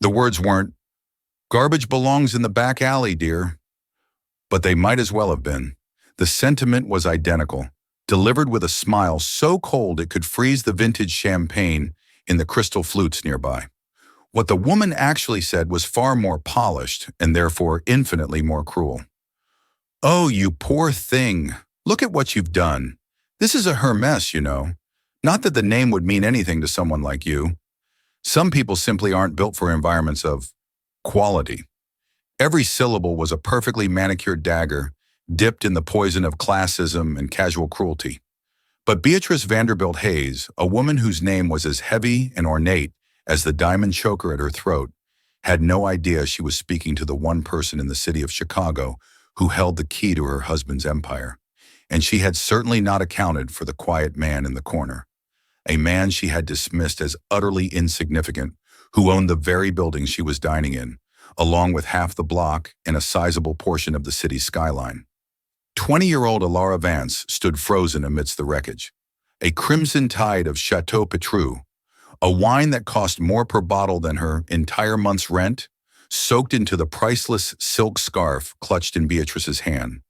The words weren't, "Garbage belongs in the back alley, dear," but they might as well have been. The sentiment was identical, delivered with a smile so cold it could freeze the vintage champagne in the crystal flutes nearby. What the woman actually said was far more polished and therefore infinitely more cruel. "Oh, you poor thing. Look at what you've done. This is a her mess, you know. Not that the name would mean anything to someone like you. Some people simply aren't built for environments of quality." Every syllable was a perfectly manicured dagger, dipped in the poison of classism and casual cruelty. But Beatrice Vanderbilt Hayes, a woman whose name was as heavy and ornate as the diamond choker at her throat, had no idea she was speaking to the one person in the city of Chicago who held the key to her husband's empire. And she had certainly not accounted for the quiet man in the corner, a man she had dismissed as utterly insignificant, who owned the very building she was dining in, along with half the block and a sizable portion of the city's skyline. 20-year-old Alara Vance stood frozen amidst the wreckage. A crimson tide of Chateau Petrus, a wine that cost more per bottle than her entire month's rent, soaked into the priceless silk scarf clutched in Beatrice's hand.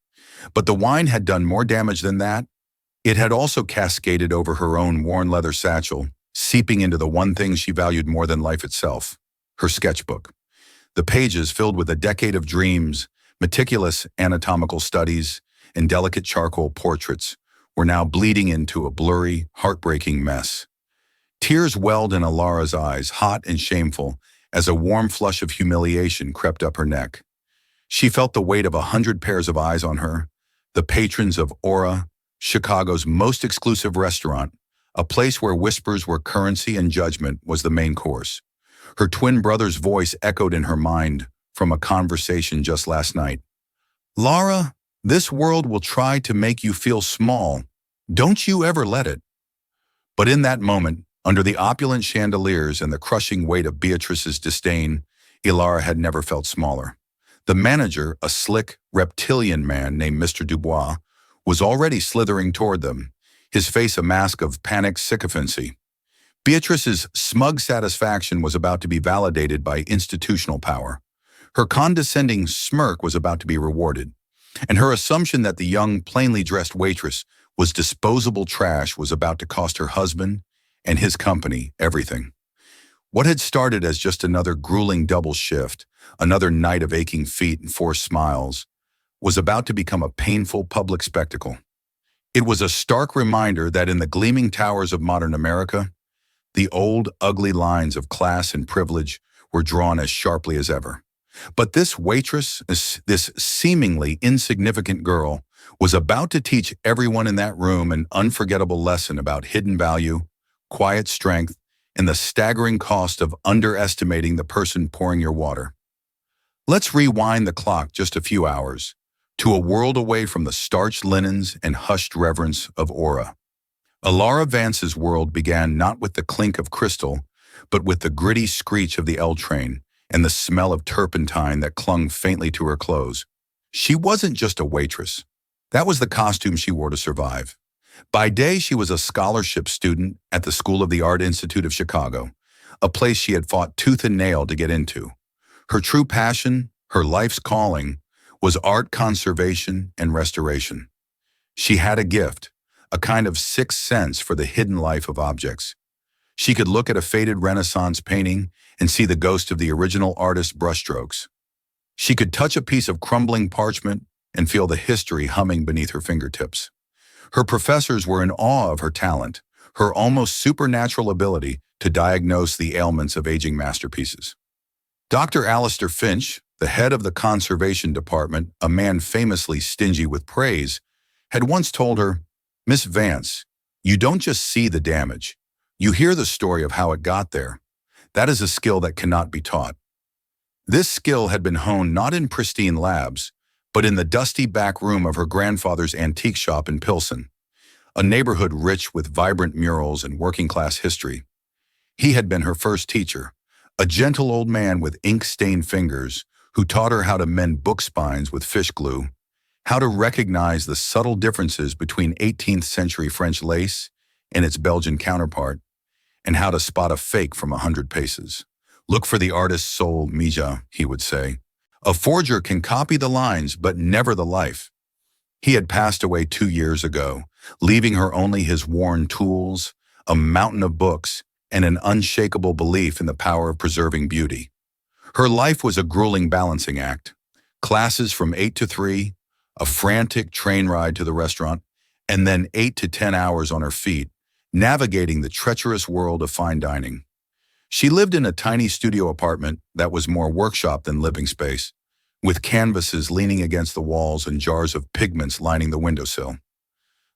But the wine had done more damage than that. It had also cascaded over her own worn leather satchel, seeping into the one thing she valued more than life itself, her sketchbook. The pages, filled with a decade of dreams, meticulous anatomical studies, and delicate charcoal portraits, were now bleeding into a blurry, heartbreaking mess. Tears welled in Alara's eyes, hot and shameful, as a warm flush of humiliation crept up her neck. She felt the weight of 100 pairs of eyes on her, the patrons of Aura, Chicago's most exclusive restaurant, a place where whispers were currency and judgment was the main course. Her twin brother's voice echoed in her mind from a conversation just last night. "Lara, this world will try to make you feel small. Don't you ever let it." But in that moment, under the opulent chandeliers and the crushing weight of Beatrice's disdain, Alara had never felt smaller. The manager, a slick, reptilian man named Mr. Dubois, was already slithering toward them, his face a mask of panicked sycophancy. Beatrice's smug satisfaction was about to be validated by institutional power. Her condescending smirk was about to be rewarded, and her assumption that the young, plainly dressed waitress was disposable trash was about to cost her husband and his company everything. What had started as just another grueling double shift, another night of aching feet and forced smiles, was about to become a painful public spectacle. It was a stark reminder that in the gleaming towers of modern America, the old, ugly lines of class and privilege were drawn as sharply as ever. But this waitress, this seemingly insignificant girl, was about to teach everyone in that room an unforgettable lesson about hidden value, quiet strength, and the staggering cost of underestimating the person pouring your water. Let's rewind the clock just a few hours, to a world away from the starched linens and hushed reverence of Aura. Alara Vance's world began not with the clink of crystal, but with the gritty screech of the L train and the smell of turpentine that clung faintly to her clothes. She wasn't just a waitress. That was the costume she wore to survive. By day, she was a scholarship student at the School of the Art Institute of Chicago, a place she had fought tooth and nail to get into. Her true passion, her life's calling, was art conservation and restoration. She had a gift, a kind of sixth sense for the hidden life of objects. She could look at a faded Renaissance painting and see the ghost of the original artist's brushstrokes. She could touch a piece of crumbling parchment and feel the history humming beneath her fingertips. Her professors were in awe of her talent, her almost supernatural ability to diagnose the ailments of aging masterpieces. Dr. Alistair Finch, the head of the conservation department, a man famously stingy with praise, had once told her, "Miss Vance, you don't just see the damage. You hear the story of how it got there. That is a skill that cannot be taught." This skill had been honed not in pristine labs, but in the dusty back room of her grandfather's antique shop in Pilsen, a neighborhood rich with vibrant murals and working-class history. He had been her first teacher, a gentle old man with ink-stained fingers who taught her how to mend book spines with fish glue, how to recognize the subtle differences between 18th century French lace and its Belgian counterpart, and how to spot a fake from 100 paces. Look for the artist's soul, Mija, he would say. A forger can copy the lines, but never the life. He had passed away 2 years ago, leaving her only his worn tools, a mountain of books, and an unshakable belief in the power of preserving beauty. Her life was a grueling balancing act. Classes from 8 to 3, a frantic train ride to the restaurant, and then 8 to 10 hours on her feet, navigating the treacherous world of fine dining. She lived in a tiny studio apartment that was more workshop than living space, with canvases leaning against the walls and jars of pigments lining the windowsill.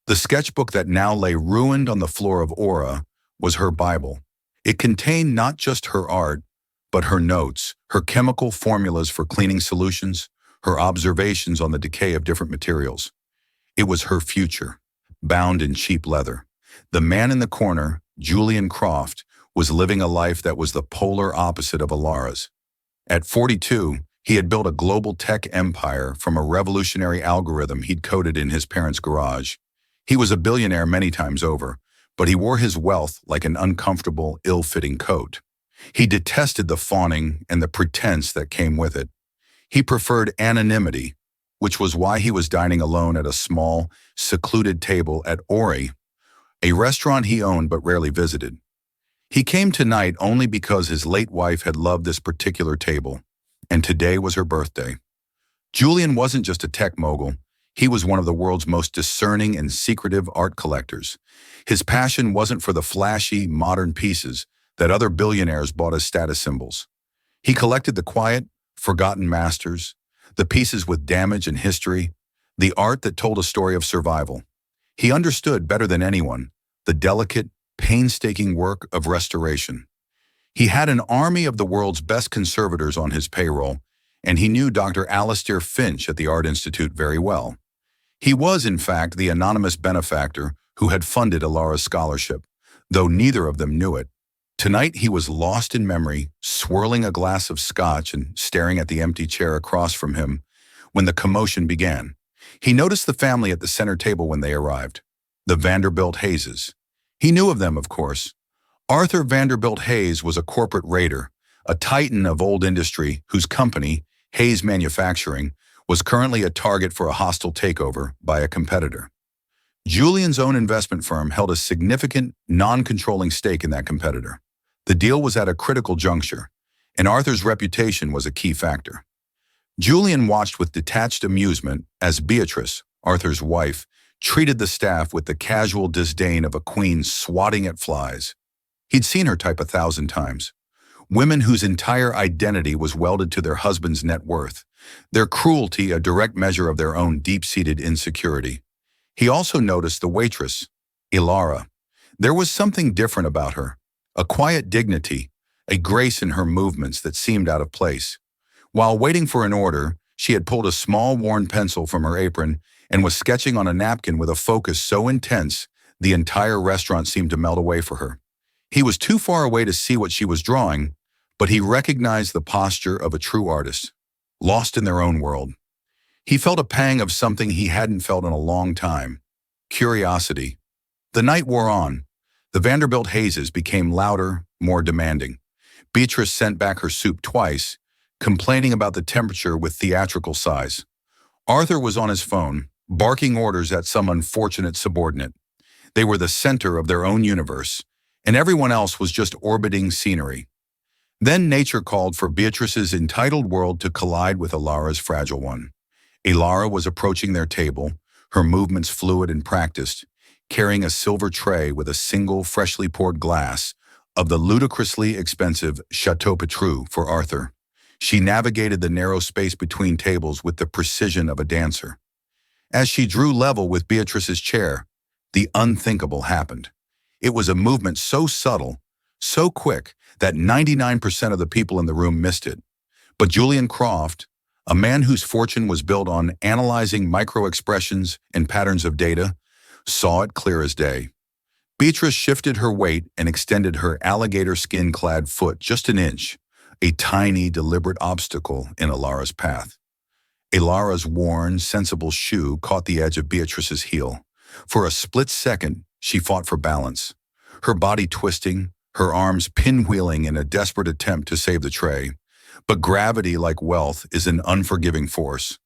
The sketchbook that now lay ruined on the floor of Aura was her Bible. It contained not just her art, but her notes, her chemical formulas for cleaning solutions, her observations on the decay of different materials. It was her future, bound in cheap leather. The man in the corner, Julian Croft, was living a life that was the polar opposite of Alara's. At 42, he had built a global tech empire from a revolutionary algorithm he'd coded in his parents' garage. He was a billionaire many times over, but he wore his wealth like an uncomfortable, ill-fitting coat. He detested the fawning and the pretense that came with it. He preferred anonymity, which was why he was dining alone at a small, secluded table at Ori, a restaurant he owned but rarely visited. He came tonight only because his late wife had loved this particular table, and today was her birthday. Julian wasn't just a tech mogul, he was one of the world's most discerning and secretive art collectors. His passion wasn't for the flashy, modern pieces that other billionaires bought as status symbols. He collected the quiet, forgotten masters, the pieces with damage and history, the art that told a story of survival. He understood better than anyone the delicate, painstaking work of restoration. He had an army of the world's best conservators on his payroll, and he knew Dr. Alistair Finch at the Art Institute very well. He was, in fact, the anonymous benefactor who had funded Alara's scholarship, though neither of them knew it. Tonight he was lost in memory, swirling a glass of scotch and staring at the empty chair across from him when the commotion began. He noticed the family at the center table when they arrived, the Vanderbilt Hayeses. He knew of them, of course. Arthur Vanderbilt Hayes was a corporate raider, a titan of old industry whose company, Hayes Manufacturing, was currently a target for a hostile takeover by a competitor. Julian's own investment firm held a significant, non-controlling stake in that competitor. The deal was at a critical juncture, and Arthur's reputation was a key factor. Julian watched with detached amusement as Beatrice, Arthur's wife, treated the staff with the casual disdain of a queen swatting at flies. He'd seen her type 1,000 times. Women whose entire identity was welded to their husband's net worth, their cruelty a direct measure of their own deep-seated insecurity. He also noticed the waitress, Alara. There was something different about her, a quiet dignity, a grace in her movements that seemed out of place. While waiting for an order, she had pulled a small worn pencil from her apron and was sketching on a napkin with a focus so intense the entire restaurant seemed to melt away for her. He was too far away to see what she was drawing, but he recognized the posture of a true artist, lost in their own world. He felt a pang of something he hadn't felt in a long time, curiosity. The night wore on. The Vanderbilt Hayeses became louder, more demanding. Beatrice sent back her soup twice, complaining about the temperature with theatrical sighs. Arthur was on his phone, barking orders at some unfortunate subordinate. They were the center of their own universe, and everyone else was just orbiting scenery. Then nature called for Beatrice's entitled world to collide with Alara's fragile one. Alara was approaching their table, her movements fluid and practiced, carrying a silver tray with a single freshly poured glass of the ludicrously expensive Chateau Petrus for Arthur. She navigated the narrow space between tables with the precision of a dancer. As she drew level with Beatrice's chair, the unthinkable happened. It was a movement so subtle, so quick, that 99% of the people in the room missed it. But Julian Croft, a man whose fortune was built on analyzing micro-expressions and patterns of data, saw it clear as day. Beatrice shifted her weight and extended her alligator skin-clad foot just an inch, a tiny, deliberate obstacle in Alara's path. Alara's worn, sensible shoe caught the edge of Beatrice's heel. For a split second, she fought for balance, her body twisting, her arms pinwheeling in a desperate attempt to save the tray. But gravity, like wealth, is an unforgiving force.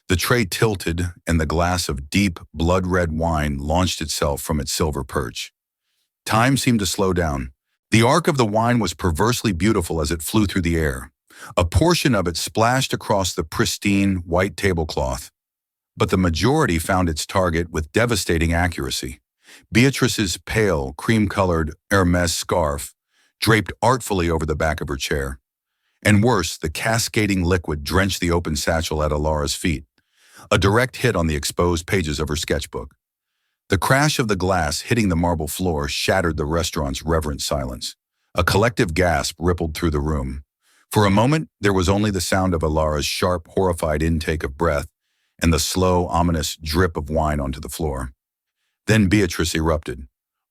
The tray tilted, and the glass of deep, blood-red wine launched itself from its silver perch. Time seemed to slow down. The arc of the wine was perversely beautiful as it flew through the air. A portion of it splashed across the pristine, white tablecloth. But the majority found its target with devastating accuracy. Beatrice's pale, cream-colored Hermes scarf draped artfully over the back of her chair. And worse, the cascading liquid drenched the open satchel at Alara's feet, a direct hit on the exposed pages of her sketchbook. The crash of the glass hitting the marble floor shattered the restaurant's reverent silence. A collective gasp rippled through the room. For a moment, there was only the sound of Alara's sharp, horrified intake of breath and the slow, ominous drip of wine onto the floor. Then Beatrice erupted.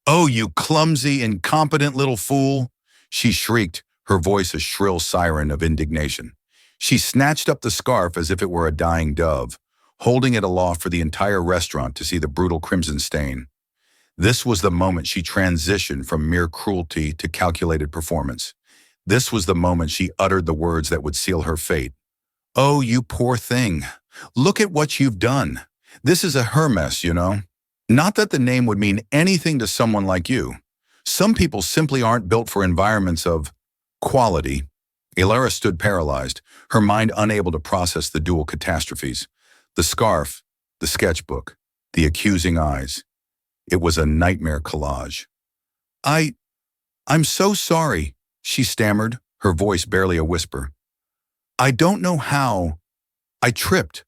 "Oh, you clumsy, incompetent little fool!" she shrieked, her voice a shrill siren of indignation. She snatched up the scarf as if it were a dying dove, holding it aloft for the entire restaurant to see the brutal crimson stain. This was the moment she transitioned from mere cruelty to calculated performance. This was the moment she uttered the words that would seal her fate. "Oh, you poor thing. Look at what you've done. This is a Hermes, you know. Not that the name would mean anything to someone like you. Some people simply aren't built for environments of quality." Alara stood paralyzed, her mind unable to process the dual catastrophes. The scarf, the sketchbook, the accusing eyes. It was a nightmare collage. I'm so sorry," she stammered, her voice barely a whisper. "I don't know how. I tripped."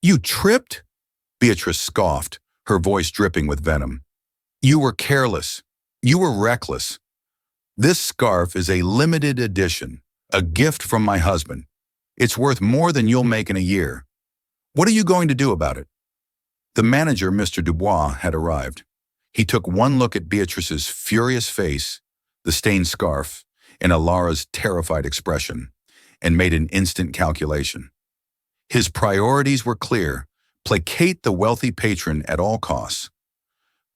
"You tripped?" Beatrice scoffed, her voice dripping with venom. "You were careless. You were reckless. This scarf is a limited edition, a gift from my husband. It's worth more than you'll make in a year. What are you going to do about it?" The manager, Mr. Dubois, had arrived. He took one look at Beatrice's furious face, the stained scarf, and Alara's terrified expression, and made an instant calculation. His priorities were clear: placate the wealthy patron at all costs.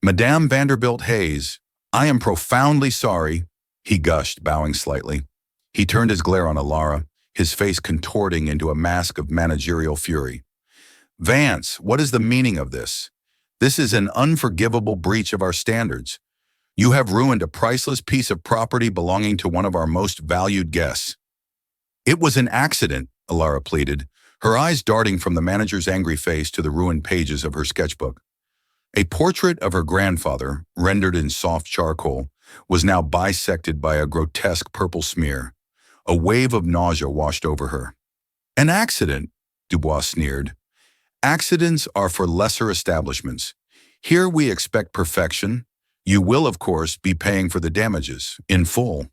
"Madame Vanderbilt Hayes, I am profoundly sorry," he gushed, bowing slightly. He turned his glare on Alara, his face contorting into a mask of managerial fury. "Vance, what is the meaning of this? This is an unforgivable breach of our standards. You have ruined a priceless piece of property belonging to one of our most valued guests." "It was an accident," Alara pleaded, her eyes darting from the manager's angry face to the ruined pages of her sketchbook. A portrait of her grandfather, rendered in soft charcoal, was now bisected by a grotesque purple smear. A wave of nausea washed over her. "An accident?" Dubois sneered. "Accidents are for lesser establishments. Here we expect perfection. You will, of course, be paying for the damages, in full."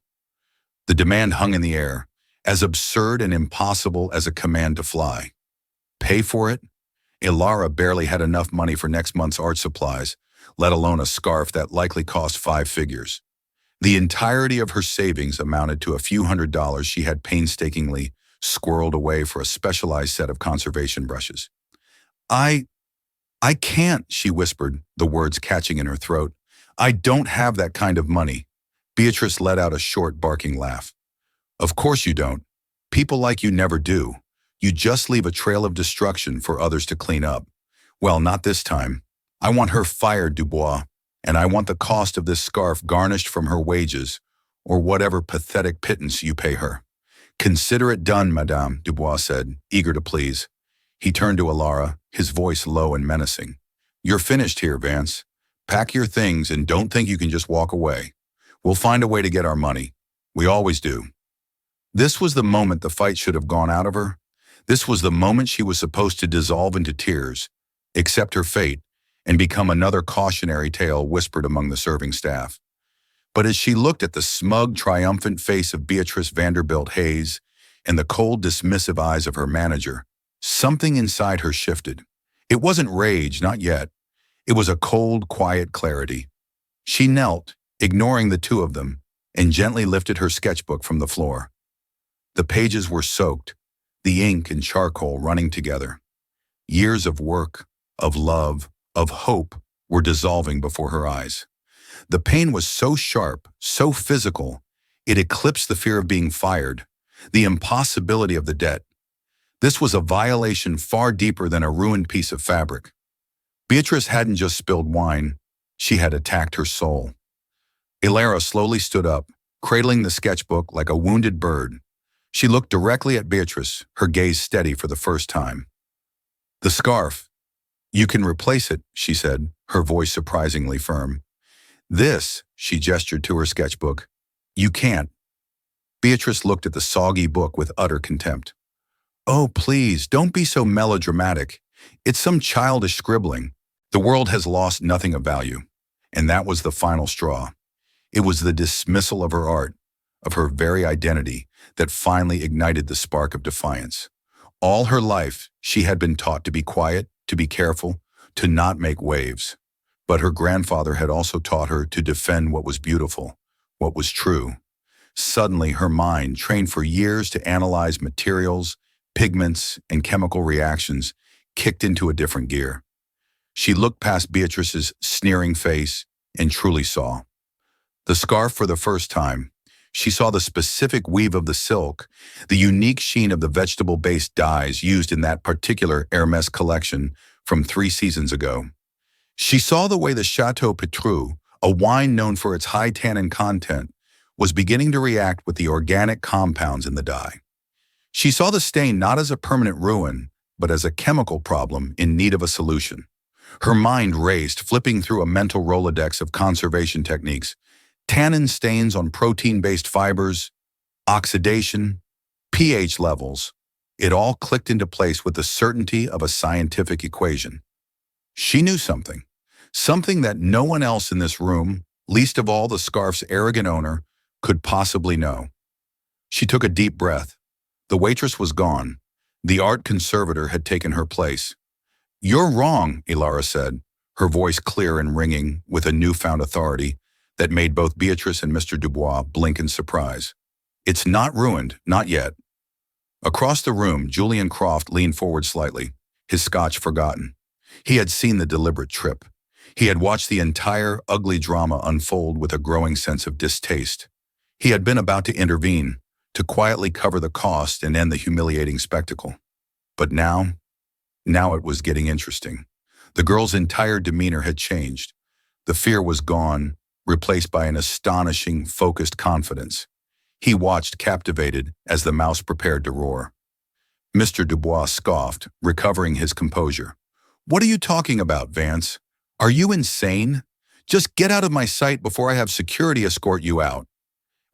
The demand hung in the air, as absurd and impossible as a command to fly. Pay for it? Alara barely had enough money for next month's art supplies, let alone a scarf that likely cost 5 figures. The entirety of her savings amounted to a few $100s she had painstakingly squirreled away for a specialized set of conservation brushes. I can't," she whispered, the words catching in her throat. "I don't have that kind of money." Beatrice let out a short, barking laugh. "Of course you don't. People like you never do. You just leave a trail of destruction for others to clean up. Well, not this time. I want her fired, Dubois, and I want the cost of this scarf garnished from her wages, or whatever pathetic pittance you pay her." "Consider it done, Madame," Dubois said, eager to please. He turned to Alara, his voice low and menacing. "You're finished here, Vance. Pack your things and don't think you can just walk away. We'll find a way to get our money. We always do." This was the moment the fight should have gone out of her. This was the moment she was supposed to dissolve into tears, accept her fate, and become another cautionary tale whispered among the serving staff. But as she looked at the smug, triumphant face of Beatrice Vanderbilt Hayes and the cold, dismissive eyes of her manager, something inside her shifted. It wasn't rage, not yet. It was a cold, quiet clarity. She knelt, ignoring the two of them, and gently lifted her sketchbook from the floor. The pages were soaked, the ink and charcoal running together. Years of work, of love, of hope were dissolving before her eyes. The pain was so sharp, so physical, it eclipsed the fear of being fired, the impossibility of the debt. This was a violation far deeper than a ruined piece of fabric. Beatrice hadn't just spilled wine, she had attacked her soul. Ailira slowly stood up, cradling the sketchbook like a wounded bird. She looked directly at Beatrice, her gaze steady for the first time. "The scarf. You can replace it," she said, her voice surprisingly firm. "This," she gestured to her sketchbook, "you can't." Beatrice looked at the soggy book with utter contempt. "Oh, please, don't be so melodramatic. It's some childish scribbling. The world has lost nothing of value." And that was the final straw. It was the dismissal of her art, of her very identity, that finally ignited the spark of defiance. All her life, she had been taught to be quiet, to be careful, to not make waves. But her grandfather had also taught her to defend what was beautiful, what was true. Suddenly, her mind, trained for years to analyze materials, pigments, and chemical reactions, kicked into a different gear. She looked past Beatrice's sneering face and truly saw. The scarf for the first time. She saw the specific weave of the silk, the unique sheen of the vegetable-based dyes used in that particular Hermès collection from 3 seasons ago. She saw the way the Chateau Petrus, a wine known for its high tannin content, was beginning to react with the organic compounds in the dye. She saw the stain not as a permanent ruin, but as a chemical problem in need of a solution. Her mind raced, flipping through a mental Rolodex of conservation techniques: tannin stains on protein-based fibers, oxidation, pH levels. It all clicked into place with the certainty of a scientific equation. She knew something that no one else in this room, least of all the scarf's arrogant owner, could possibly know. She took a deep breath. The waitress was gone. The art conservator had taken her place. "You're wrong," Ailira said, her voice clear and ringing with a newfound authority that made both Beatrice and Mr. Dubois blink in surprise. "It's not ruined, not yet." Across the room, Julian Croft leaned forward slightly, his scotch forgotten. He had seen the deliberate trip. He had watched the entire ugly drama unfold with a growing sense of distaste. He had been about to intervene, to quietly cover the cost and end the humiliating spectacle. But now it was getting interesting. The girl's entire demeanor had changed. The fear was gone, replaced by an astonishing, focused confidence. He watched, captivated, as the mouse prepared to roar. Mr. Dubois scoffed, recovering his composure. "What are you talking about, Vance? Are you insane? Just get out of my sight before I have security escort you out."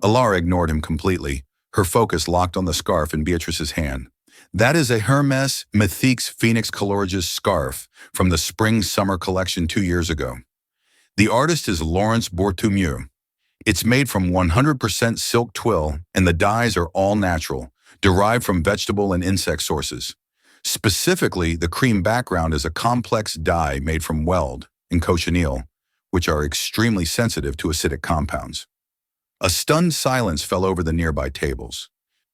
Ailira ignored him completely, her focus locked on the scarf in Beatrice's hand. "That is a Hermès Mythique's Phoenix Colorge's scarf from the Spring-Summer collection 2 years ago. The artist is Laurence Bortomieux. It's made from 100% silk twill, and the dyes are all natural, derived from vegetable and insect sources. Specifically, the cream background is a complex dye made from weld and cochineal, which are extremely sensitive to acidic compounds." A stunned silence fell over the nearby tables.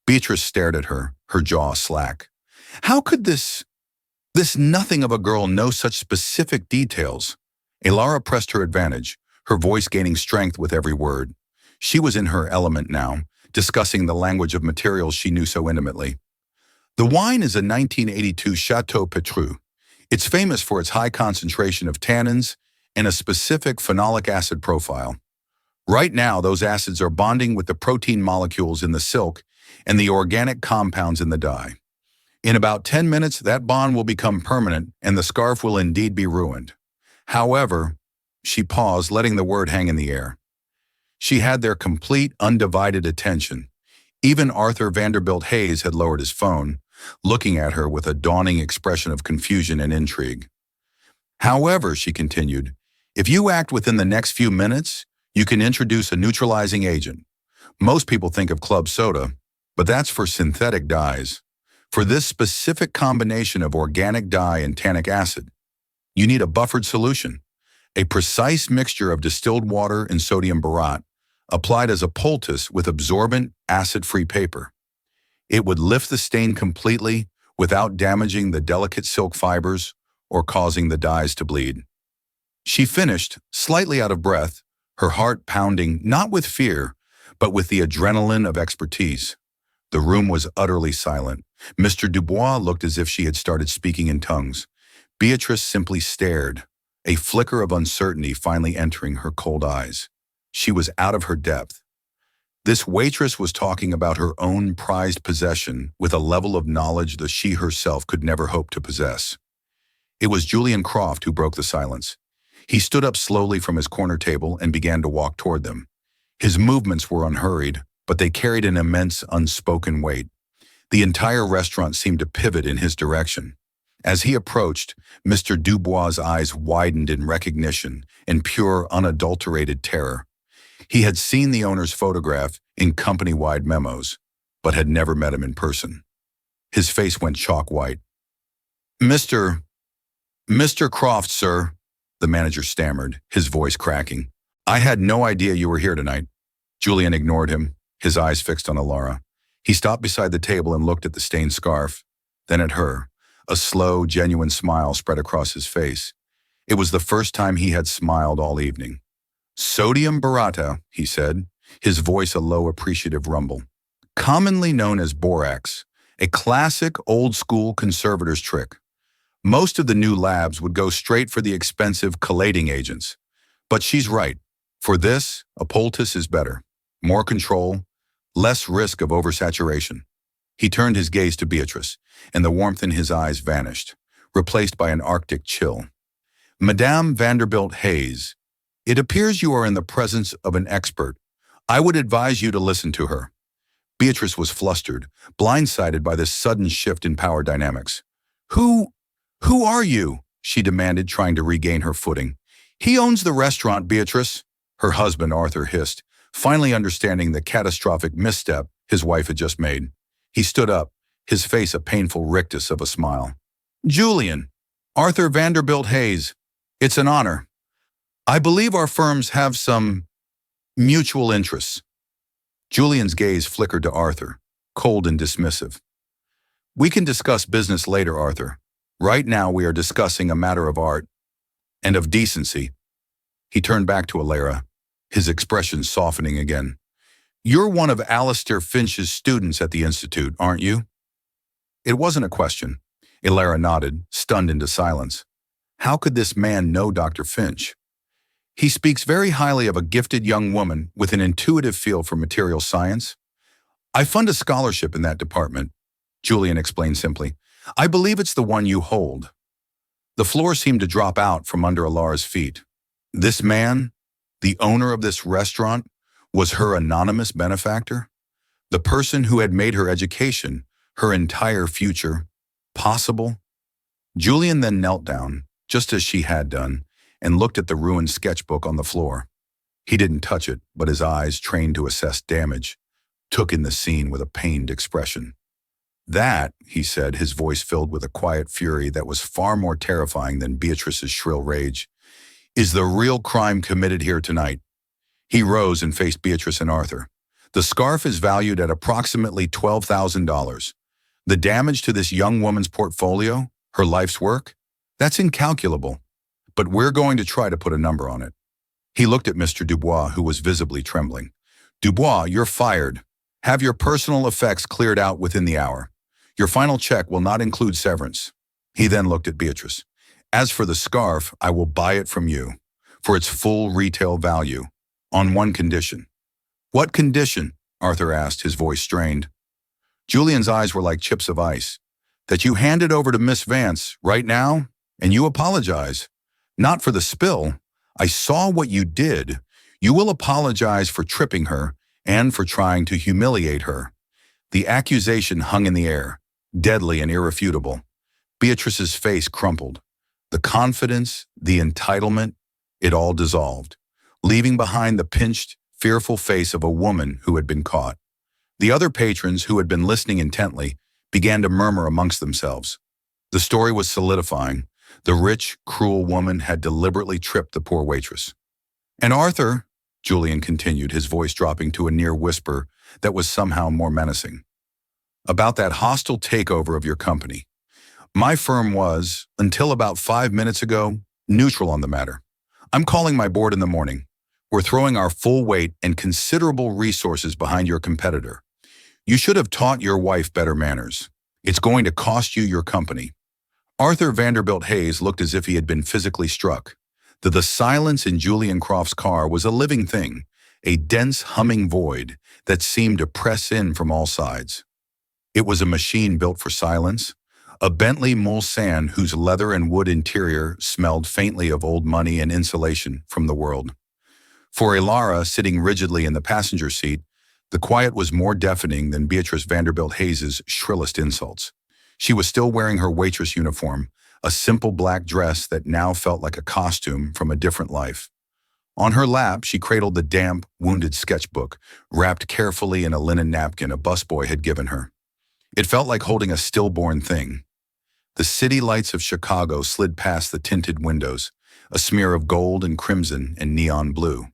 Beatrice stared at her, her jaw slack. How could this nothing of a girl know such specific details? Ailira pressed her advantage, her voice gaining strength with every word. She was in her element now, discussing the language of materials she knew so intimately. "The wine is a 1982 Chateau Petrus. It's famous for its high concentration of tannins and a specific phenolic acid profile. Right now, those acids are bonding with the protein molecules in the silk and the organic compounds in the dye. In about 10 minutes, that bond will become permanent and the scarf will indeed be ruined. However," she paused, letting the word hang in the air. She had their complete, undivided attention. Even Arthur Vanderbilt Hayes had lowered his phone, looking at her with a dawning expression of confusion and intrigue. "However," she continued, "if you act within the next few minutes, you can introduce a neutralizing agent. Most people think of club soda, but that's for synthetic dyes. For this specific combination of organic dye and tannic acid, you need a buffered solution, a precise mixture of distilled water and sodium borate, applied as a poultice with absorbent, acid-free paper. It would lift the stain completely without damaging the delicate silk fibers or causing the dyes to bleed." She finished, slightly out of breath, her heart pounding not with fear, but with the adrenaline of expertise. The room was utterly silent. Mr. Dubois looked as if she had started speaking in tongues. Beatrice simply stared, a flicker of uncertainty finally entering her cold eyes. She was out of her depth. This waitress was talking about her own prized possession with a level of knowledge that she herself could never hope to possess. It was Julian Croft who broke the silence. He stood up slowly from his corner table and began to walk toward them. His movements were unhurried, but they carried an immense, unspoken weight. The entire restaurant seemed to pivot in his direction. As he approached, Mr. Dubois' eyes widened in recognition, in pure, unadulterated terror. He had seen the owner's photograph in company-wide memos, but had never met him in person. His face went chalk white. Mr. Croft, sir," the manager stammered, his voice cracking. "I had no idea you were here tonight." Julian ignored him, his eyes fixed on Alara. He stopped beside the table and looked at the stained scarf, then at her. A slow, genuine smile spread across his face. It was the first time he had smiled all evening. "Sodium burrata," he said, his voice a low, appreciative rumble. "Commonly known as borax, a classic, old-school conservator's trick. Most of the new labs would go straight for the expensive chelating agents. But she's right. For this, a poultice is better. More control, less risk of oversaturation." He turned his gaze to Beatrice, and the warmth in his eyes vanished, replaced by an arctic chill. "Madame Vanderbilt Hayes, it appears you are in the presence of an expert. I would advise you to listen to her." Beatrice was flustered, blindsided by this sudden shift in power dynamics. Who are you?" she demanded, trying to regain her footing. "He owns the restaurant, Beatrice," her husband Arthur hissed, finally understanding the catastrophic misstep his wife had just made. He stood up, his face a painful rictus of a smile. "Julian, Arthur Vanderbilt Hayes, it's an honor. I believe our firms have some mutual interests." Julian's gaze flickered to Arthur, cold and dismissive. "We can discuss business later, Arthur. Right now we are discussing a matter of art and of decency." He turned back to Alara, his expression softening again. "You're one of Alistair Finch's students at the Institute, aren't you?" It wasn't a question. Alara nodded, stunned into silence. How could this man know Dr. Finch? "He speaks very highly of a gifted young woman with an intuitive feel for material science. I fund a scholarship in that department," Julian explained simply. "I believe it's the one you hold." The floor seemed to drop out from under Alara's feet. This man, the owner of this restaurant, was her anonymous benefactor? The person who had made her education, her entire future, possible? Julian then knelt down, just as she had done, and looked at the ruined sketchbook on the floor. He didn't touch it, but his eyes, trained to assess damage, took in the scene with a pained expression. "That," he said, his voice filled with a quiet fury that was far more terrifying than Beatrice's shrill rage, "is the real crime committed here tonight." He rose and faced Beatrice and Arthur. "The scarf is valued at approximately $12,000. The damage to this young woman's portfolio, her life's work, that's incalculable. But we're going to try to put a number on it." He looked at Mr. Dubois, who was visibly trembling. "Dubois, you're fired. Have your personal effects cleared out within the hour. Your final check will not include severance." He then looked at Beatrice. "As for the scarf, I will buy it from you, for its full retail value, on one condition." "What condition?" Arthur asked, his voice strained. Julian's eyes were like chips of ice. "That you hand it over to Miss Vance right now, and you apologize. Not for the spill. I saw what you did. You will apologize for tripping her and for trying to humiliate her." The accusation hung in the air, deadly and irrefutable. Beatrice's face crumpled. The confidence, the entitlement, it all dissolved, leaving behind the pinched, fearful face of a woman who had been caught. The other patrons, who had been listening intently, began to murmur amongst themselves. The story was solidifying. The rich, cruel woman had deliberately tripped the poor waitress. "And Arthur," Julian continued, his voice dropping to a near whisper that was somehow more menacing, "about that hostile takeover of your company. My firm was, until about 5 minutes ago, neutral on the matter. I'm calling my board in the morning. We're throwing our full weight and considerable resources behind your competitor. You should have taught your wife better manners. It's going to cost you your company." Arthur Vanderbilt Hayes looked as if he had been physically struck. The silence in Julian Croft's car was a living thing, a dense humming void that seemed to press in from all sides. It was a machine built for silence, a Bentley Mulsanne whose leather and wood interior smelled faintly of old money and insulation from the world. For Ilara, sitting rigidly in the passenger seat, the quiet was more deafening than Beatrice Vanderbilt Hayes's shrillest insults. She was still wearing her waitress uniform, a simple black dress that now felt like a costume from a different life. On her lap, she cradled the damp, wounded sketchbook, wrapped carefully in a linen napkin a busboy had given her. It felt like holding a stillborn thing. The city lights of Chicago slid past the tinted windows, a smear of gold and crimson and neon blue.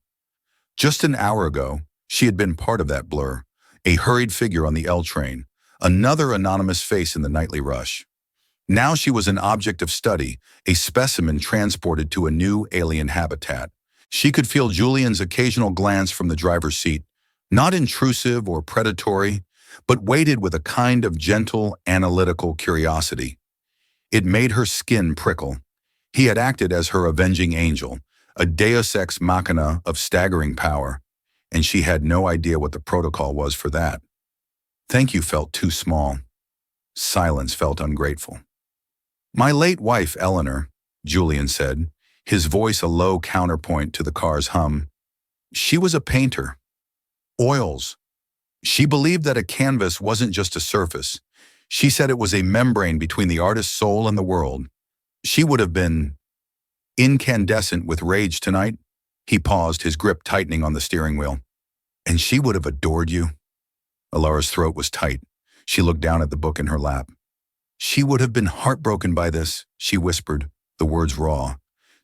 Just an hour ago, she had been part of that blur, a hurried figure on the L train, another anonymous face in the nightly rush. Now she was an object of study, a specimen transported to a new alien habitat. She could feel Julian's occasional glance from the driver's seat, not intrusive or predatory, but weighted with a kind of gentle, analytical curiosity. It made her skin prickle. He had acted as her avenging angel, a deus ex machina of staggering power, and she had no idea what the protocol was for that. Thank you felt too small. Silence felt ungrateful. "My late wife, Eleanor," Julian said, his voice a low counterpoint to the car's hum. "She was a painter. Oils. She believed that a canvas wasn't just a surface. She said it was a membrane between the artist's soul and the world. She would have been incandescent with rage tonight." He paused, his grip tightening on the steering wheel. "And she would have adored you." Alara's throat was tight. She looked down at the book in her lap. "She would have been heartbroken by this," she whispered, the words raw.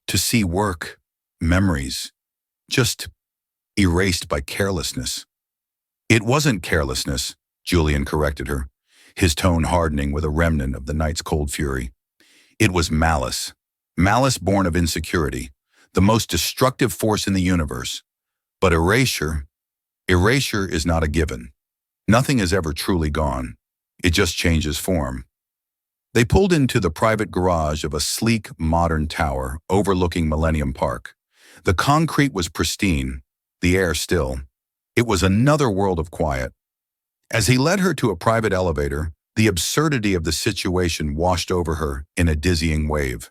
"To see work, memories, just erased by carelessness." "It wasn't carelessness," Julian corrected her, his tone hardening with a remnant of the night's cold fury. "It was malice. Malice born of insecurity, the most destructive force in the universe. But erasure is not a given. Nothing is ever truly gone. It just changes form." They pulled into the private garage of a sleek, modern tower overlooking Millennium Park. The concrete was pristine, the air still. It was another world of quiet. As he led her to a private elevator, the absurdity of the situation washed over her in a dizzying wave.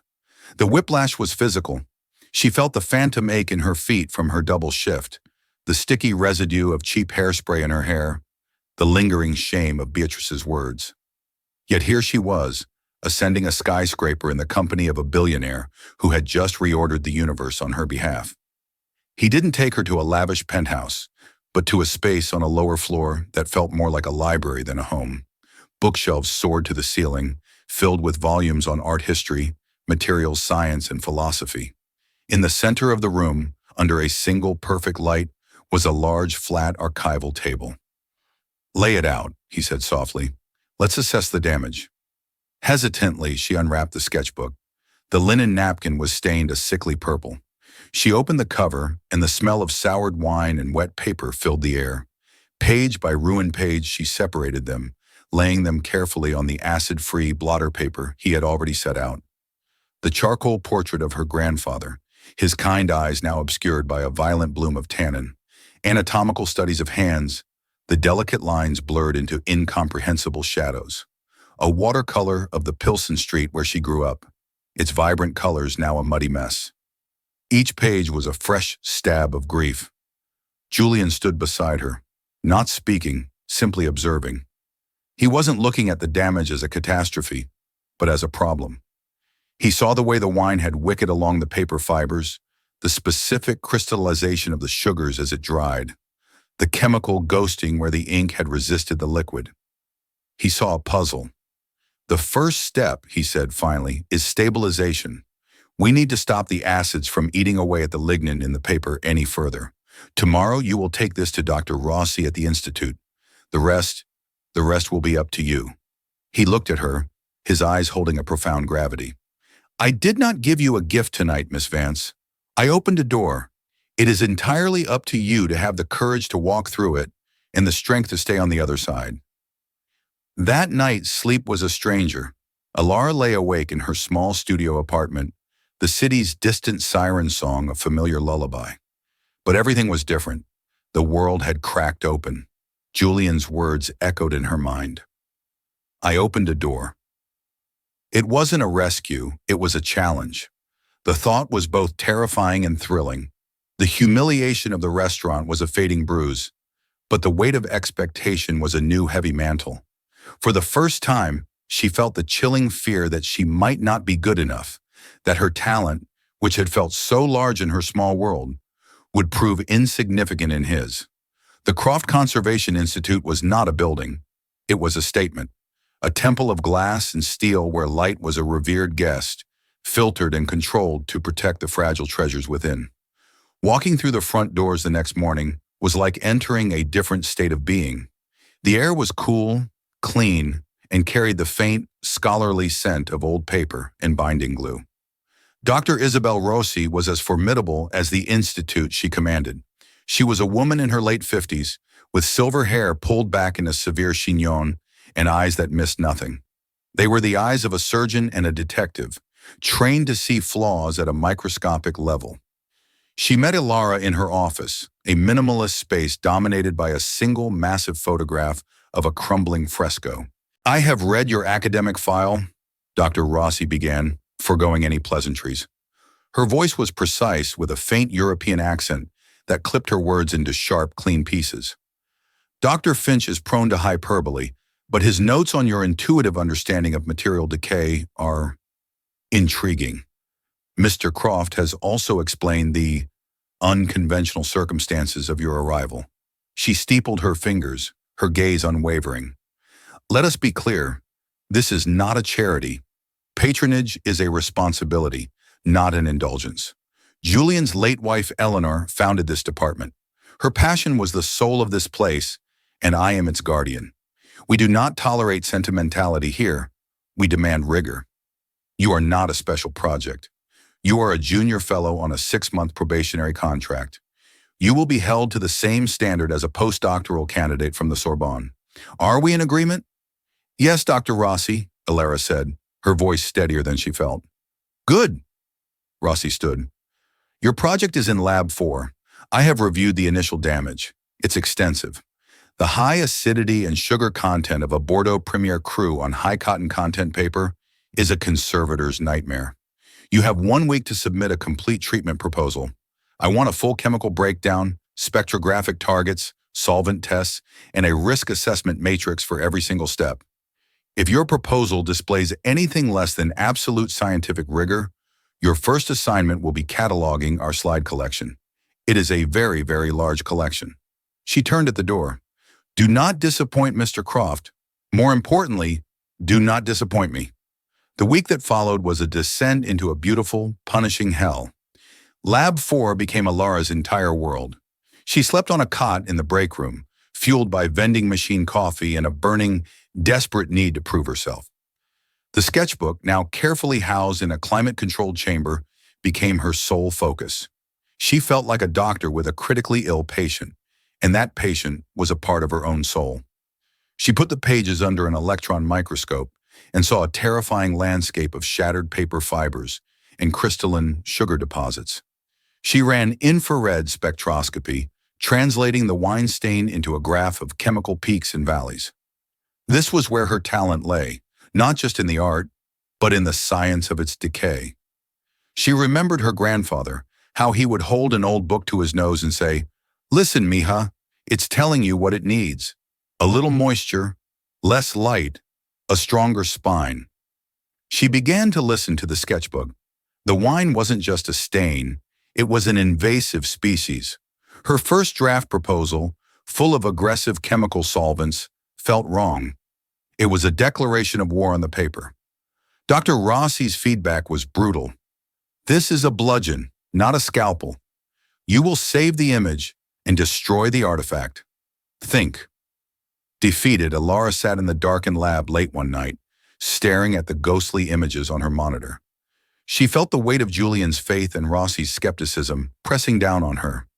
The whiplash was physical. She felt the phantom ache in her feet from her double shift, the sticky residue of cheap hairspray in her hair, the lingering shame of Beatrice's words. Yet here she was, ascending a skyscraper in the company of a billionaire who had just reordered the universe on her behalf. He didn't take her to a lavish penthouse, but to a space on a lower floor that felt more like a library than a home. Bookshelves soared to the ceiling, filled with volumes on art history, materials science, and philosophy. In the center of the room, under a single perfect light, was a large, flat archival table. "Lay it out," he said softly. "Let's assess the damage." Hesitantly, she unwrapped the sketchbook. The linen napkin was stained a sickly purple. She opened the cover, and the smell of soured wine and wet paper filled the air. Page by ruined page, she separated them, laying them carefully on the acid-free blotter paper he had already set out. The charcoal portrait of her grandfather, his kind eyes now obscured by a violent bloom of tannin. Anatomical studies of hands, the delicate lines blurred into incomprehensible shadows. A watercolor of the Pilsen Street where she grew up, its vibrant colors now a muddy mess. Each page was a fresh stab of grief. Julian stood beside her, not speaking, simply observing. He wasn't looking at the damage as a catastrophe, but as a problem. He saw the way the wine had wickered along the paper fibers, the specific crystallization of the sugars as it dried, the chemical ghosting where the ink had resisted the liquid. He saw a puzzle. "The first step," he said finally, "is stabilization. We need to stop the acids from eating away at the lignin in the paper any further. Tomorrow you will take this to Dr. Rossi at the Institute. The rest will be up to you." He looked at her, his eyes holding a profound gravity. "I did not give you a gift tonight, Miss Vance. I opened a door. It is entirely up to you to have the courage to walk through it and the strength to stay on the other side. That night, sleep was a stranger. Alara lay awake in her small studio apartment, the city's distant siren song a familiar lullaby. But everything was different. The world had cracked open. Julian's words echoed in her mind. I opened a door. It wasn't a rescue, it was a challenge. The thought was both terrifying and thrilling. The humiliation of the restaurant was a fading bruise, but the weight of expectation was a new heavy mantle. For the first time, she felt the chilling fear that she might not be good enough, that her talent, which had felt so large in her small world, would prove insignificant in his. The Croft Conservation Institute was not a building. It was a statement, a temple of glass and steel where light was a revered guest, filtered and controlled to protect the fragile treasures within. Walking through the front doors the next morning was like entering a different state of being. The air was cool, clean, and carried the faint, scholarly scent of old paper and binding glue. Dr. Isabel Rossi was as formidable as the institute she commanded. She was a woman in her late 50s, with silver hair pulled back in a severe chignon and eyes that missed nothing. They were the eyes of a surgeon and a detective, trained to see flaws at a microscopic level. She met Alara in her office, a minimalist space dominated by a single massive photograph of a crumbling fresco. I have read your academic file, Dr. Rossi began, foregoing any pleasantries. Her voice was precise with a faint European accent that clipped her words into sharp, clean pieces. Dr. Finch is prone to hyperbole, but his notes on your intuitive understanding of material decay are intriguing. Mr. Croft has also explained the unconventional circumstances of your arrival. She steepled her fingers, her gaze unwavering. Let us be clear, this is not a charity. Patronage is a responsibility, not an indulgence. Julian's late wife, Eleanor, founded this department. Her passion was the soul of this place, and I am its guardian. We do not tolerate sentimentality here. We demand rigor. You are not a special project. You are a junior fellow on a 6-month probationary contract. You will be held to the same standard as a postdoctoral candidate from the Sorbonne. Are we in agreement? Yes, Dr. Rossi, Alara said, her voice steadier than she felt. Good. Rossi stood. Your project is in Lab 4. I have reviewed the initial damage. It's extensive. The high acidity and sugar content of a Bordeaux Premier Cru on high cotton content paper is a conservator's nightmare. You have 1 week to submit a complete treatment proposal. I want a full chemical breakdown, spectrographic targets, solvent tests, and a risk assessment matrix for every single step. If your proposal displays anything less than absolute scientific rigor, your first assignment will be cataloging our slide collection. It is a very, very large collection. She turned at the door. Do not disappoint Mr. Croft. More importantly, do not disappoint me. The week that followed was a descent into a beautiful, punishing hell. Lab 4 became Alara's entire world. She slept on a cot in the break room, fueled by vending machine coffee and a burning, desperate need to prove herself. The sketchbook, now carefully housed in a climate-controlled chamber, became her sole focus. She felt like a doctor with a critically ill patient, and that patient was a part of her own soul. She put the pages under an electron microscope and saw a terrifying landscape of shattered paper fibers and crystalline sugar deposits. She ran infrared spectroscopy, translating the wine stain into a graph of chemical peaks and valleys. This was where her talent lay, not just in the art, but in the science of its decay. She remembered her grandfather, how he would hold an old book to his nose and say, "Listen, mija, it's telling you what it needs. A little moisture, less light, a stronger spine." She began to listen to the sketchbook. The wine wasn't just a stain, it was an invasive species. Her first draft proposal, full of aggressive chemical solvents, felt wrong. It was a declaration of war on the paper. Dr. Rossi's feedback was brutal. This is a bludgeon, not a scalpel. You will save the image and destroy the artifact. Think. Defeated, Alara sat in the darkened lab late one night, staring at the ghostly images on her monitor. She felt the weight of Julian's faith and Rossi's skepticism pressing down on her.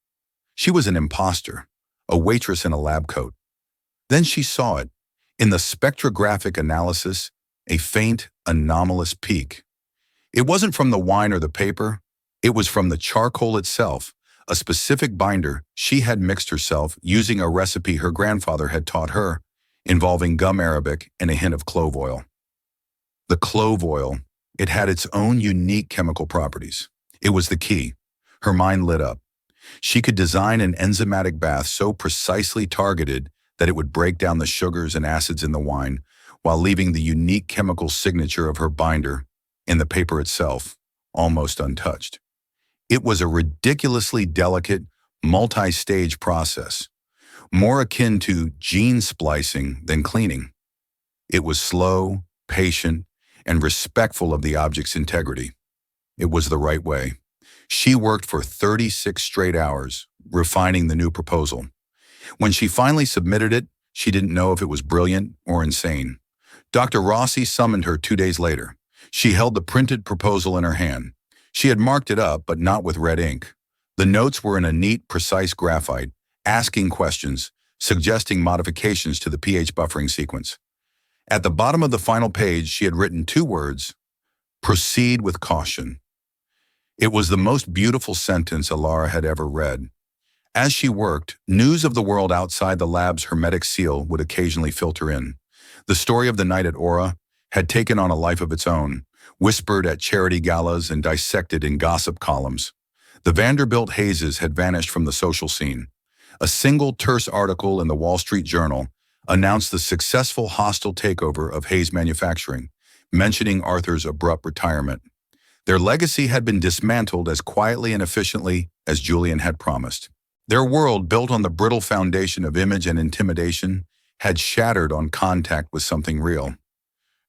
She was an imposter, a waitress in a lab coat. Then she saw it. In the spectrographic analysis, a faint, anomalous peak. It wasn't from the wine or the paper. It was from the charcoal itself, a specific binder she had mixed herself using a recipe her grandfather had taught her, involving gum arabic and a hint of clove oil. The clove oil, it had its own unique chemical properties. It was the key. Her mind lit up. She could design an enzymatic bath so precisely targeted that it would break down the sugars and acids in the wine while leaving the unique chemical signature of her binder in the paper itself almost untouched. It was a ridiculously delicate, multi-stage process, more akin to gene splicing than cleaning. It was slow, patient, and respectful of the object's integrity. It was the right way. She worked for 36 straight hours, refining the new proposal. When she finally submitted it, she didn't know if it was brilliant or insane. Dr. Rossi summoned her 2 days later. She held the printed proposal in her hand. She had marked it up, but not with red ink. The notes were in a neat, precise graphite, asking questions, suggesting modifications to the pH buffering sequence. At the bottom of the final page, she had written 2 words, "Proceed with caution." It was the most beautiful sentence Alara had ever read. As she worked, news of the world outside the lab's hermetic seal would occasionally filter in. The story of the night at Aura had taken on a life of its own, whispered at charity galas and dissected in gossip columns. The Vanderbilt hazes had vanished from the social scene. A single terse article in the Wall Street Journal announced the successful hostile takeover of Hayes Manufacturing, mentioning Arthur's abrupt retirement. Their legacy had been dismantled as quietly and efficiently as Julian had promised. Their world, built on the brittle foundation of image and intimidation, had shattered on contact with something real.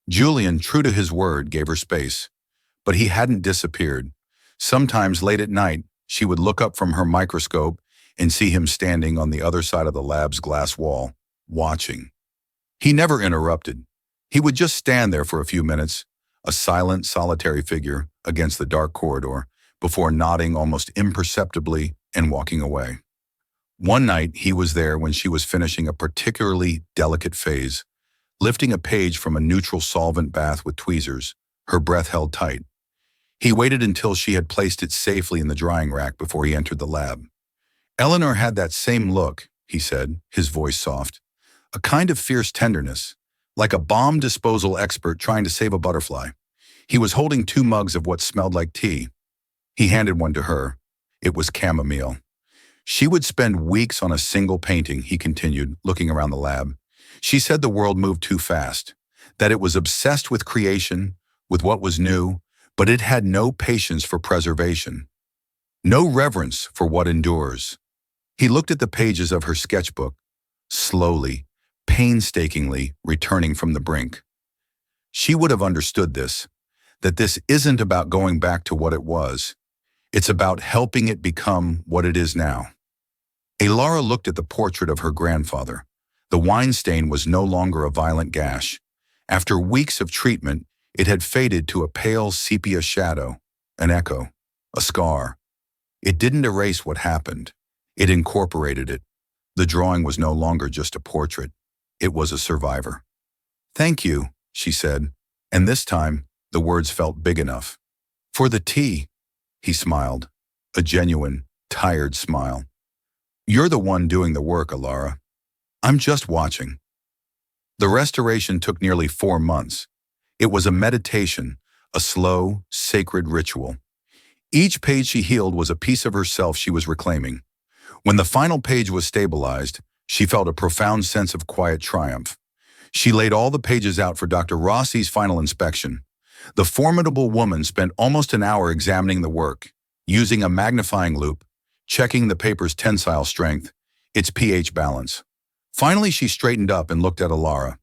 Julian, true to his word, gave her space, but he hadn't disappeared. Sometimes late at night, she would look up from her microscope and see him standing on the other side of the lab's glass wall, watching. He never interrupted. He would just stand there for a few minutes, a silent, solitary figure against the dark corridor, before nodding almost imperceptibly and walking away. One night, he was there when she was finishing a particularly delicate phase, lifting a page from a neutral solvent bath with tweezers, her breath held tight. He waited until she had placed it safely in the drying rack before he entered the lab. "Eleanor had that same look," he said, his voice soft. "A kind of fierce tenderness, like a bomb disposal expert trying to save a butterfly." He was holding 2 mugs of what smelled like tea. He handed one to her. It was chamomile. She would spend weeks on a single painting, he continued, looking around the lab. She said the world moved too fast, that it was obsessed with creation, with what was new, but it had no patience for preservation, no reverence for what endures. He looked at the pages of her sketchbook, slowly, painstakingly returning from the brink. She would have understood this, that this isn't about going back to what it was. It's about helping it become what it is now. Alara looked at the portrait of her grandfather. The wine stain was no longer a violent gash. After weeks of treatment, it had faded to a pale sepia shadow, an echo, a scar. It didn't erase what happened. It incorporated it. The drawing was no longer just a portrait. It was a survivor. "Thank you," she said, and this time, the words felt big enough. "For the tea," he smiled, a genuine, tired smile. "You're the one doing the work, Alara. I'm just watching." The restoration took nearly 4 months. It was a meditation, a slow, sacred ritual. Each page she healed was a piece of herself she was reclaiming. When the final page was stabilized, she felt a profound sense of quiet triumph. She laid all the pages out for Dr. Rossi's final inspection. The formidable woman spent almost an hour examining the work, using a magnifying loupe, checking the paper's tensile strength, its pH balance. Finally, she straightened up and looked at Alara.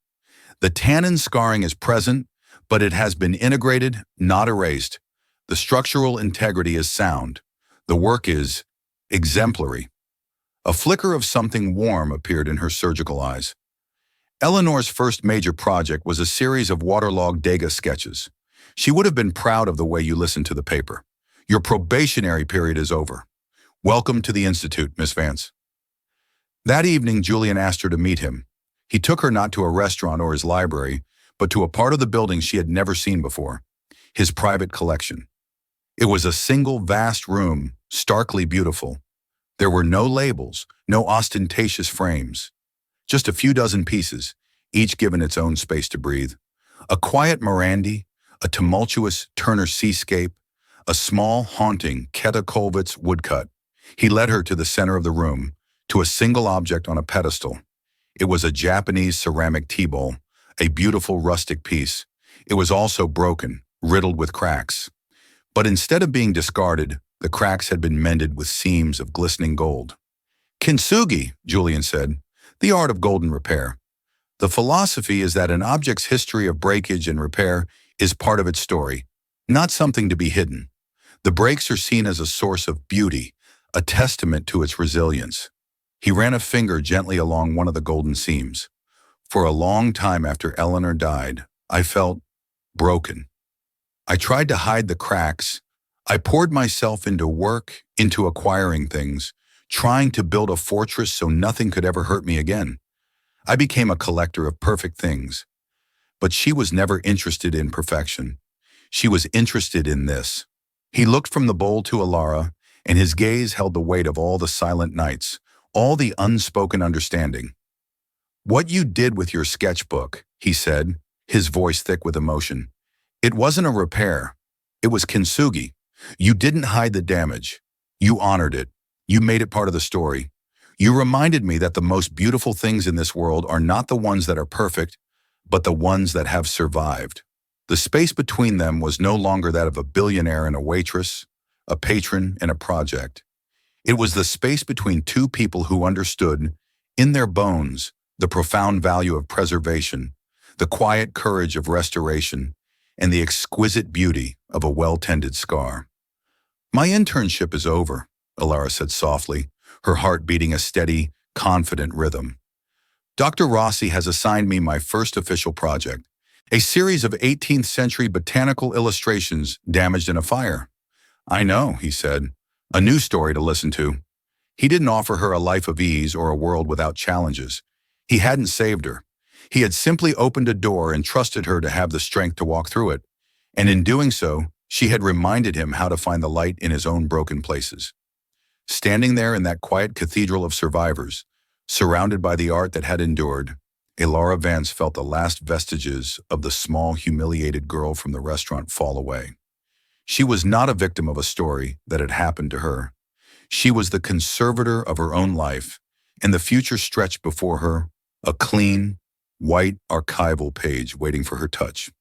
"The tannin scarring is present, but it has been integrated, not erased. The structural integrity is sound. The work is exemplary." A flicker of something warm appeared in her surgical eyes. Eleanor's first major project was a series of waterlogged Degas sketches. She would have been proud of the way you listened to the paper. "Your probationary period is over. Welcome to the Institute, Miss Vance. That evening, Julian asked her to meet him. He took her not to a restaurant or his library, but to a part of the building she had never seen before, his private collection. It was a single vast room, starkly beautiful. There were no labels, no ostentatious frames. Just a few dozen pieces, each given its own space to breathe. A quiet Morandi, a tumultuous Turner seascape, a small, haunting Keta Kollwitz woodcut. He led her to the center of the room, to a single object on a pedestal. It was a Japanese ceramic tea bowl, a beautiful rustic piece. It was also broken, riddled with cracks. But instead of being discarded, the cracks had been mended with seams of glistening gold. Kintsugi, Julian said, the art of golden repair. The philosophy is that an object's history of breakage and repair is part of its story, not something to be hidden. The breaks are seen as a source of beauty, a testament to its resilience. He ran a finger gently along one of the golden seams. For a long time after Eleanor died, I felt broken. I tried to hide the cracks. I poured myself into work, into acquiring things, trying to build a fortress so nothing could ever hurt me again. I became a collector of perfect things. But she was never interested in perfection. She was interested in this. He looked from the bowl to Alara, and his gaze held the weight of all the silent nights, all the unspoken understanding. What you did with your sketchbook, he said, his voice thick with emotion. It wasn't a repair. It was kintsugi. You didn't hide the damage. You honored it. You made it part of the story. You reminded me that the most beautiful things in this world are not the ones that are perfect, but the ones that have survived. The space between them was no longer that of a billionaire and a waitress, a patron and a project. It was the space between two people who understood, in their bones, the profound value of preservation, the quiet courage of restoration, and the exquisite beauty of a well-tended scar. My internship is over, Alara said softly, her heart beating a steady, confident rhythm. Dr. Rossi has assigned me my first official project, a series of 18th century botanical illustrations damaged in a fire. I know, he said, a new story to listen to. He didn't offer her a life of ease or a world without challenges. He hadn't saved her. He had simply opened a door and trusted her to have the strength to walk through it. And in doing so, she had reminded him how to find the light in his own broken places. Standing there in that quiet cathedral of survivors, surrounded by the art that had endured, Alara Vance felt the last vestiges of the small, humiliated girl from the restaurant fall away. She was not a victim of a story that had happened to her. She was the conservator of her own life, and the future stretched before her, a clean, white archival page waiting for her touch.